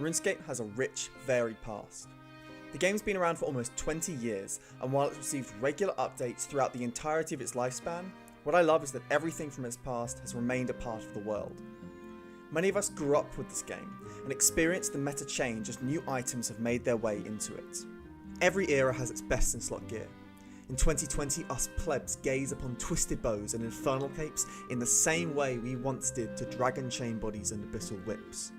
RuneScape has a rich, varied past. The game's been around for almost 20 years, and while it's received regular updates throughout the entirety of its lifespan, what I love is that everything from its past has remained a part of the world. Many of us grew up with this game, and experienced the meta change as new items have made their way into it. Every era has its best in slot gear. In 2020, us plebs gaze upon twisted bows and infernal capes in the same way we once did to dragon chain bodies and abyssal whips.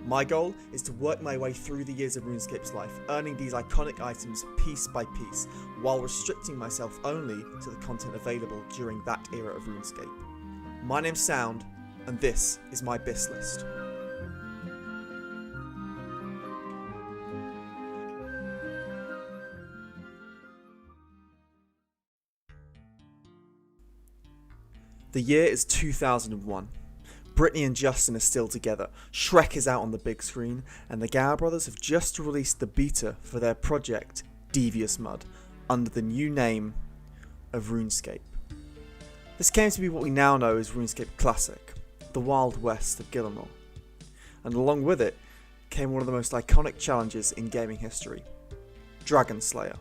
My goal is to work my way through the years of RuneScape's life, earning these iconic items piece by piece, while restricting myself only to the content available during that era of RuneScape. My name's Sound, and this is my Bis List. The year is 2001. Brittany and Justin are still together, Shrek is out on the big screen, and the Gower brothers have just released the beta for their project, Devious Mud, under the new name of RuneScape. This came to be what we now know as RuneScape Classic, the Wild West of Gillinor. And along with it came one of the most iconic challenges in gaming history, Dragon Slayer.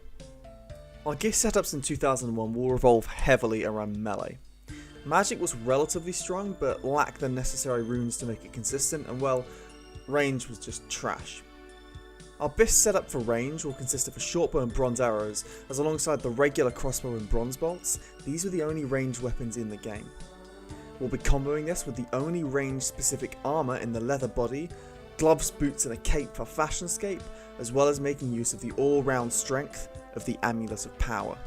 Our gear setups in 2001 will revolve heavily around melee. Magic was relatively strong, but lacked the necessary runes to make it consistent, and well, range was just trash. Our Bis setup for range will consist of a shortbow and bronze arrows, as alongside the regular crossbow and bronze bolts, these were the only ranged weapons in the game. We'll be comboing this with the only range specific armour in the leather body, gloves, boots and a cape for fashionscape, as well as making use of the all-round strength of the Amulet of Power.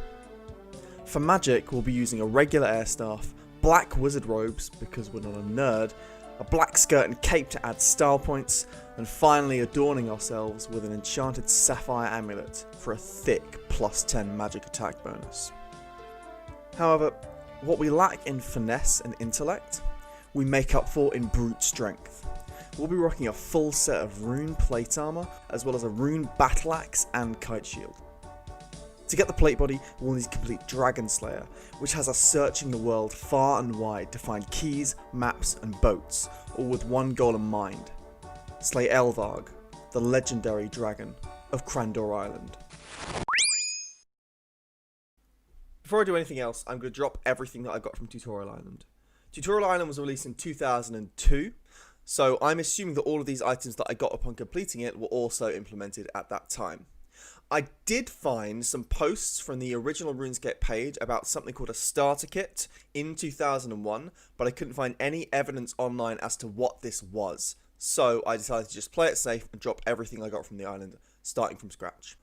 For magic, we'll be using a regular air staff, black wizard robes because we're not a nerd, a black skirt and cape to add style points, and finally adorning ourselves with an enchanted sapphire amulet for a thick +10 magic attack bonus. However, what we lack in finesse and intellect, we make up for in brute strength. We'll be rocking a full set of rune plate armor, as well as a rune battle axe and kite shield. To get the plate body, we'll need to complete Dragon Slayer, which has us searching the world far and wide to find keys, maps and boats, all with one goal in mind: slay Elvarg, the legendary dragon of Crandor Island. Before I do anything else, I'm going to drop everything that I got from Tutorial Island. Tutorial Island was released in 2002, so I'm assuming that all of these items that I got upon completing it were also implemented at that time. I did find some posts from the original RuneScape page about something called a starter kit in 2001, but I couldn't find any evidence online as to what this was. So I decided to just play it safe and drop everything I got from the island, starting from scratch.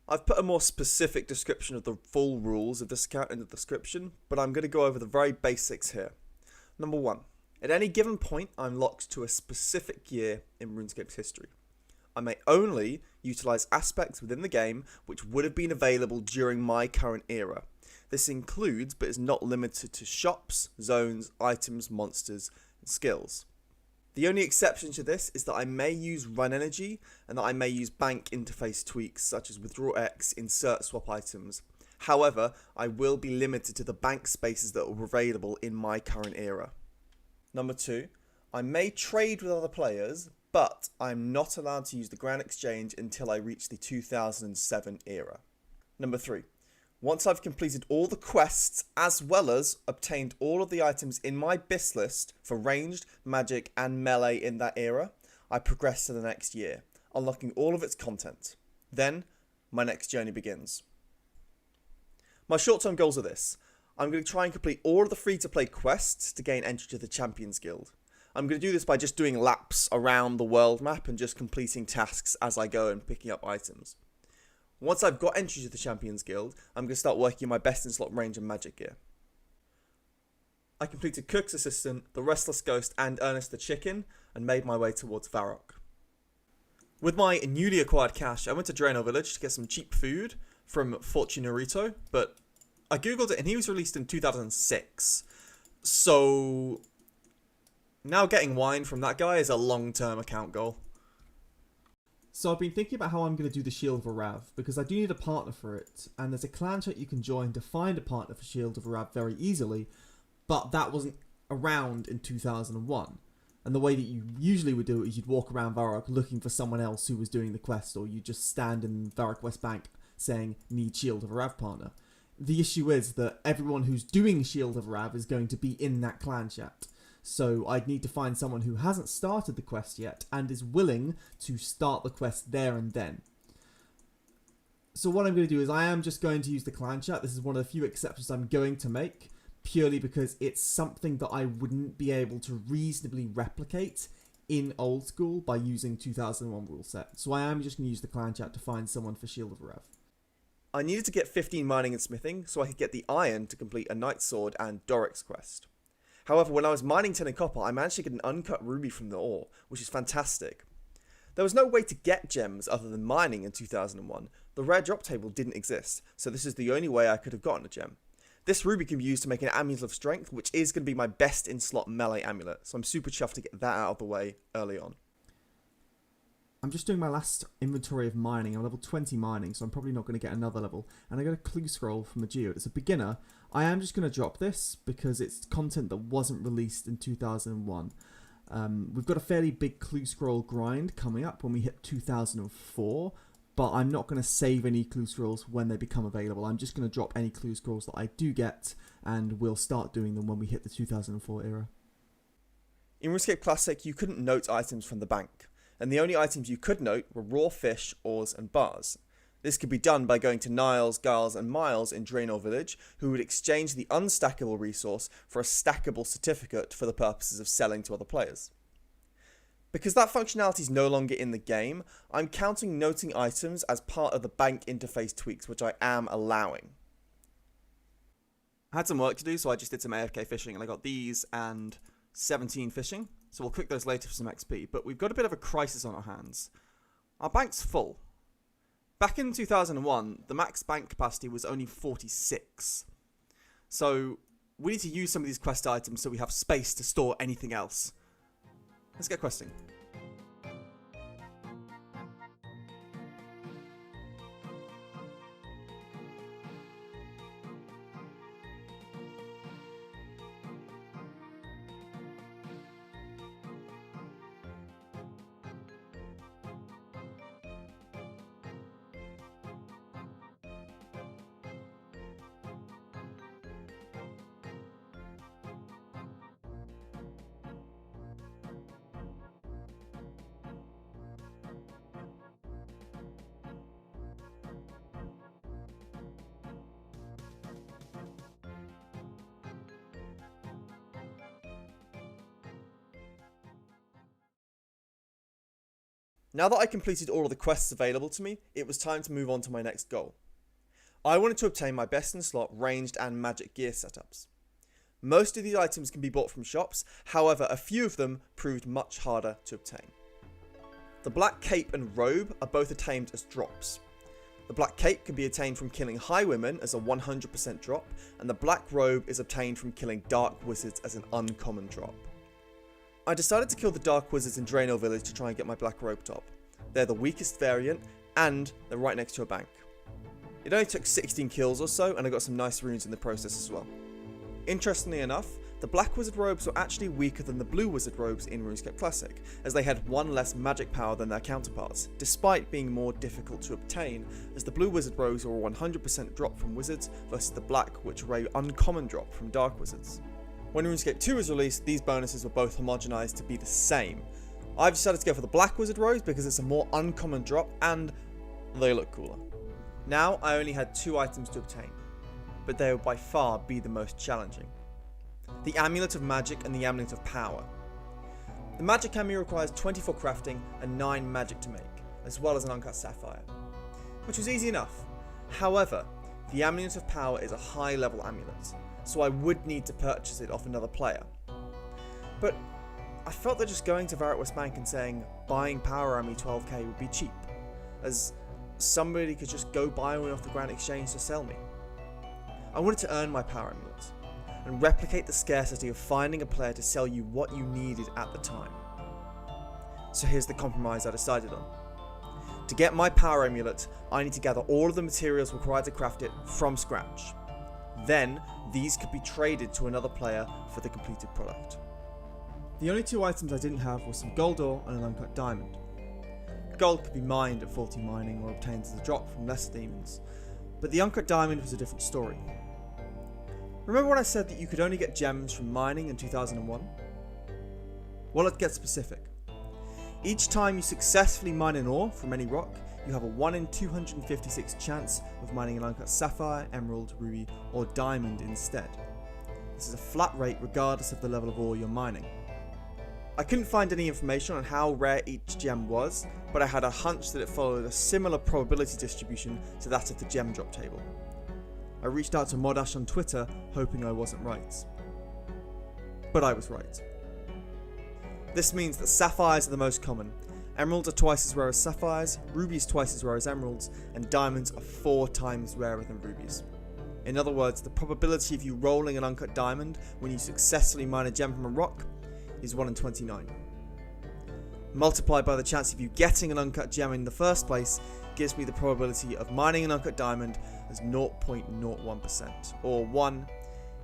I've put a more specific description of the full rules of this account in the description, but I'm going to go over the very basics here. Number 1. At any given point, I'm locked to a specific year in RuneScape's history. I may only utilise aspects within the game which would have been available during my current era. This includes, but is not limited to, shops, zones, items, monsters, and skills. The only exception to this is that I may use run energy, and that I may use bank interface tweaks such as withdraw X, insert swap items. However, I will be limited to the bank spaces that were available in my current era. Number 2, I may trade with other players, but I'm not allowed to use the Grand Exchange until I reach the 2007 era. Number 3. Once I've completed all the quests as well as obtained all of the items in my Bis list for ranged, magic and melee in that era, I progress to the next year, unlocking all of its content. Then, my next journey begins. My short-term goals are this. I'm going to try and complete all of the free-to-play quests to gain entry to the Champions Guild. I'm going to do this by just doing laps around the world map and just completing tasks as I go and picking up items. Once I've got entry to the Champions Guild, I'm going to start working on my best in slot range and magic gear. I completed Cook's Assistant, the Restless Ghost and Ernest the Chicken and made my way towards Varrock. With my newly acquired cash, I went to Draenor Village to get some cheap food from Fortunarito, but I googled it and he was released in 2006. So now getting wine from that guy is a long-term account goal. So I've been thinking about how I'm going to do the Shield of Arrav, because I do need a partner for it, and there's a clan chat you can join to find a partner for Shield of Arrav very easily, but that wasn't around in 2001. And the way that you usually would do it is you'd walk around Varrock looking for someone else who was doing the quest, or you'd just stand in Varrock West Bank saying, need Shield of Arrav partner. The issue is that everyone who's doing Shield of Arrav is going to be in that clan chat. So I'd need to find someone who hasn't started the quest yet and is willing to start the quest there and then. So what I'm going to do is I am just going to use the clan chat. This is one of the few exceptions I'm going to make, purely because it's something that I wouldn't be able to reasonably replicate in Old School by using 2001 rule set. So I am just going to use the clan chat to find someone for Shield of Arrav. I needed to get 15 mining and smithing so I could get the iron to complete a Knight's Sword and Doric's quest. However, when I was mining tin and copper, I managed to get an uncut ruby from the ore, which is fantastic. There was no way to get gems other than mining in 2001. The rare drop table didn't exist, so this is the only way I could have gotten a gem. This ruby can be used to make an amulet of strength, which is going to be my best in slot melee amulet, so I'm super chuffed to get that out of the way early on. I'm just doing my last inventory of mining. I'm level 20 mining, so I'm probably not going to get another level. And I got a clue scroll from a geode. It's a beginner. I am just going to drop this because it's content that wasn't released in 2001. We've got a fairly big clue scroll grind coming up when we hit 2004, but I'm not going to save any clue scrolls when they become available. I'm just going to drop any clue scrolls that I do get, and we'll start doing them when we hit the 2004 era. In RuneScape Classic, you couldn't note items from the bank, and the only items you could note were raw fish, ores, and bars. This could be done by going to Niles, Giles, and Miles in Draenor Village, who would exchange the unstackable resource for a stackable certificate for the purposes of selling to other players. Because that functionality is no longer in the game, I'm counting noting items as part of the bank interface tweaks, which I am allowing. I had some work to do, so I just did some AFK fishing, and I got these and 17 fishing, so we'll click those later for some XP, but we've got a bit of a crisis on our hands. Our bank's full. Back in 2001, the max bank capacity was only 46. So we need to use some of these quest items so we have space to store anything else. Let's get questing. Now that I completed all of the quests available to me, it was time to move on to my next goal. I wanted to obtain my best in slot ranged and magic gear setups. Most of these items can be bought from shops, however a few of them proved much harder to obtain. The black cape and robe are both attained as drops. The black cape can be attained from killing highwaymen as a 100% drop, and the black robe is obtained from killing dark wizards as an uncommon drop. I decided to kill the dark wizards in Draenor Village to try and get my black robe top. They're the weakest variant, and they're right next to a bank. It only took 16 kills or so, and I got some nice runes in the process as well. Interestingly enough, the black wizard robes were actually weaker than the blue wizard robes in RuneScape Classic, as they had one less magic power than their counterparts, despite being more difficult to obtain, as the blue wizard robes were a 100% drop from wizards versus the black, which were a uncommon drop from dark wizards. When RuneScape 2 was released, these bonuses were both homogenized to be the same. I've decided to go for the black wizard robes because it's a more uncommon drop and they look cooler. Now I only had 2 items to obtain, but they would by far be the most challenging. The Amulet of Magic and the Amulet of Power. The Magic Amulet requires 24 crafting and 9 magic to make, as well as an uncut sapphire, which was easy enough. However, the Amulet of Power is a high level amulet, so I would need to purchase it off another player. But I felt that just going to Varrock West Bank and saying buying Power Army 12k would be cheap, as somebody could just go buy one off the Grand Exchange to sell me. I wanted to earn my Power Amulet, and replicate the scarcity of finding a player to sell you what you needed at the time. So here's the compromise I decided on. To get my Power Amulet, I need to gather all of the materials required to craft it from scratch. Then, these could be traded to another player for the completed product. The only two items I didn't have were some gold ore and an uncut diamond. Gold could be mined at faulty mining or obtained as a drop from lesser demons, but the uncut diamond was a different story. Remember when I said that you could only get gems from mining in 2001? Well, let's get specific. Each time you successfully mine an ore from any rock, you have a 1 in 256 chance of mining an uncut sapphire, emerald, ruby, or diamond instead. This is a flat rate regardless of the level of ore you're mining. I couldn't find any information on how rare each gem was, but I had a hunch that it followed a similar probability distribution to that of the gem drop table. I reached out to Modash on Twitter, hoping I wasn't right. But I was right. This means that sapphires are the most common. Emeralds are twice as rare as sapphires, rubies twice as rare as emeralds, and diamonds are 4 times rarer than rubies. In other words, the probability of you rolling an uncut diamond when you successfully mine a gem from a rock is 1 in 29. Multiplied by the chance of you getting an uncut gem in the first place gives me the probability of mining an uncut diamond as 0.01%, or 1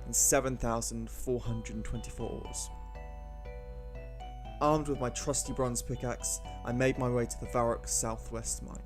in 7,424 ores. Armed with my trusty bronze pickaxe, I made my way to the Varrock southwest mine.